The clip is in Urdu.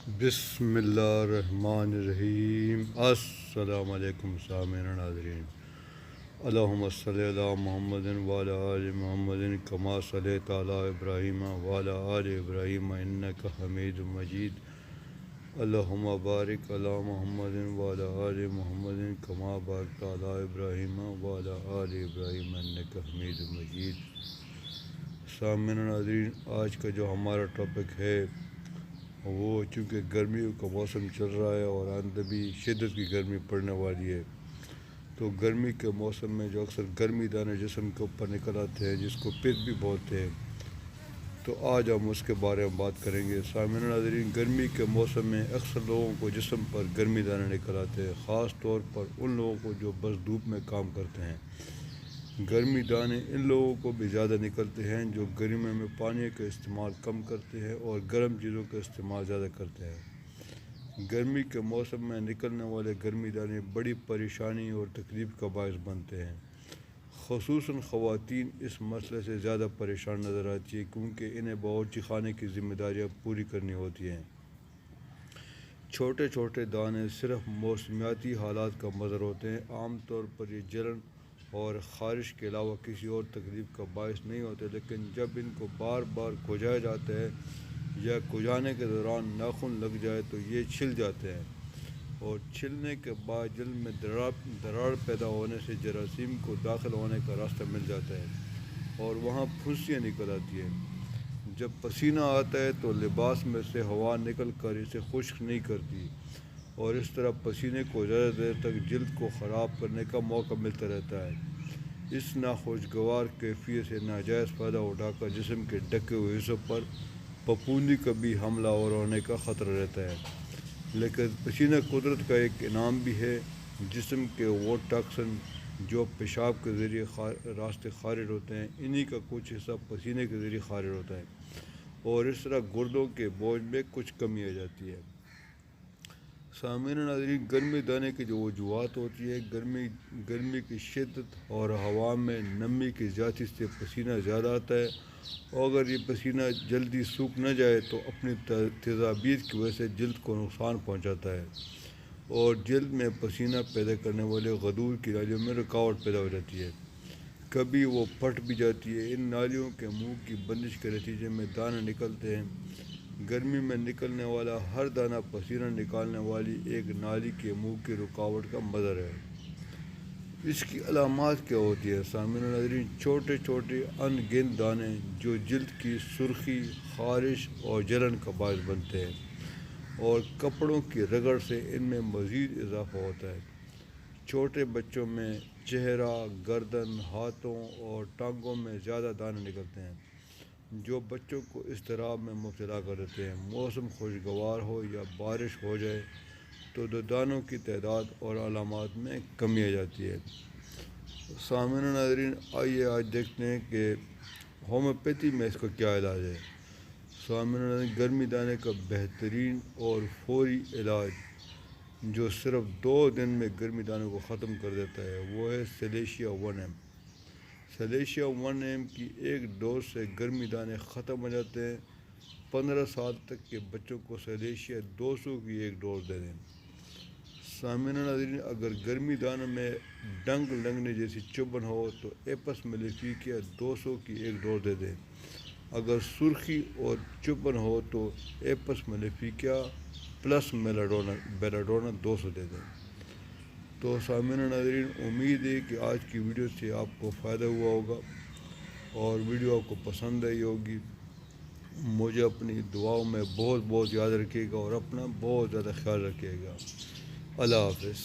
بسم اللہ الرحمن الرحیم۔ السلام علیکم سامعین ناظرین، اللہم صلی علی محمد وعلی آل محمد کما صلیت علی ابراہیم وعلی آل ابراہیم انک حمید مجید، اللہم بارک علی محمد وعلی آل محمد کما بارکت علی ابراہیم وعلی آل ابراہیم انک حمید مجید۔ سامعین ناظرین، آج کا جو ہمارا ٹاپک ہے وہ چونکہ گرمیوں کا موسم چل رہا ہے اور آئندہ بھی شدت کی گرمی پڑنے والی ہے، تو گرمی کے موسم میں جو اکثر گرمی دانے جسم کے اوپر نکل آتے ہیں جس کو پت بھی بولتے ہیں، تو آج ہم اس کے بارے میں بات کریں گے۔ سامعین ناظرین، گرمی کے موسم میں اکثر لوگوں کو جسم پر گرمی دانے نکل آتے ہیں، خاص طور پر ان لوگوں کو جو بس دھوپ میں کام کرتے ہیں۔ گرمی دانے ان لوگوں کو بھی زیادہ نکلتے ہیں جو گرمیوں میں پانی کا استعمال کم کرتے ہیں اور گرم چیزوں کا استعمال زیادہ کرتے ہیں۔ گرمی کے موسم میں نکلنے والے گرمی دانے بڑی پریشانی اور تکلیف کا باعث بنتے ہیں۔ خصوصاً خواتین اس مسئلے سے زیادہ پریشان نظر آتی ہے کیونکہ انہیں باورچی خانے کی ذمہ داریاں پوری کرنی ہوتی ہیں۔ چھوٹے چھوٹے دانے صرف موسمیاتی حالات کا مظہر ہوتے ہیں، عام طور پر یہ جلن اور خارش کے علاوہ کسی اور تکلیف کا باعث نہیں ہوتے، لیکن جب ان کو بار بار کھجایا جاتا ہے یا کھجانے کے دوران ناخن لگ جائے تو یہ چھل جاتے ہیں، اور چھلنے کے بعد جلد میں دراڑ پیدا ہونے سے جراثیم کو داخل ہونے کا راستہ مل جاتا ہے اور وہاں پھنسیاں نکل آتی ہیں۔ جب پسینہ آتا ہے تو لباس میں سے ہوا نکل کر اسے خشک نہیں کرتی اور اس طرح پسینے کو زیادہ دیر تک جلد کو خراب کرنے کا موقع ملتا رہتا ہے۔ اس ناخوشگوار کیفیت سے ناجائز فائدہ اٹھا کر جسم کے ڈھکے ہوئے حصوں پر پھپھوندی کا بھی حملہ آور ہونے کا خطرہ رہتا ہے۔ لیکن پسینہ قدرت کا ایک انعام بھی ہے۔ جسم کے وہ ٹاکسن جو پیشاب کے ذریعے راستے خارج ہوتے ہیں، انہی کا کچھ حصہ پسینے کے ذریعے خارج ہوتا ہے اور اس طرح گردوں کے بوجھ میں کچھ کمی آ جاتی ہے۔ سامعین ناظرین، گرمی دانے کی جو وجوہات ہوتی ہے، گرمی کی شدت اور ہوا میں نمی کی زیادتی سے پسینہ زیادہ آتا ہے، اور اگر یہ پسینہ جلدی سوکھ نہ جائے تو اپنی تیزابیت کی وجہ سے جلد کو نقصان پہنچاتا ہے اور جلد میں پسینہ پیدا کرنے والے غدود کی نالیوں میں رکاوٹ پیدا ہو جاتی ہے، کبھی وہ پھٹ بھی جاتی ہے۔ ان نالیوں کے منہ کی بندش کے نتیجے میں دانے نکلتے ہیں۔ گرمی میں نکلنے والا ہر دانہ پسینہ نکالنے والی ایک نالی کے منہ کی رکاوٹ کا مظہر ہے۔ اس کی علامات کیا ہوتی ہیں؟ سامعین ناظرین، چھوٹے چھوٹے ان گنت دانے جو جلد کی سرخی، خارش اور جلن کا باعث بنتے ہیں، اور کپڑوں کی رگڑ سے ان میں مزید اضافہ ہوتا ہے۔ چھوٹے بچوں میں چہرہ، گردن، ہاتھوں اور ٹانگوں میں زیادہ دانے نکلتے ہیں جو بچوں کو اضطراب میں مبتلا کر دیتے ہیں۔ موسم خوشگوار ہو یا بارش ہو جائے تو دانوں کی تعداد اور علامات میں کمی آ جاتی ہے۔ سامعین ناظرین، آئیے آج دیکھتے ہیں کہ ہومیوپیتھی میں اس کا کیا علاج ہے۔ سامعین ناظرین، گرمی دانے کا بہترین اور فوری علاج جو صرف 2 دن میں گرمی دانوں کو ختم کر دیتا ہے وہ ہے سلیشیا 1M۔ سلیشیا 1M کی ایک ڈوز سے گرمی دانے ختم ہو جاتے ہیں۔ 15 سال تک کے بچوں کو سلیشیا 200 کی ایک ڈوز دے دیں۔ سامعین ناظرین، اگر گرمی دانوں میں ڈنگ لگنے جیسی چبھن ہو تو ایپس میلیفیکیا 200 کی ایک ڈوز دے دیں۔ اگر سرخی اور چبھن ہو تو ایپس میلیفیکیا پلس بیلاڈونا 200 دے دیں۔ تو سامعین ناظرین، امید ہے کہ آج کی ویڈیو سے آپ کو فائدہ ہوا ہوگا اور ویڈیو آپ کو پسند آئی ہوگی۔ مجھے اپنی دعاؤں میں بہت بہت یاد رکھیے گا اور اپنا بہت زیادہ خیال رکھیے گا۔ اللہ حافظ۔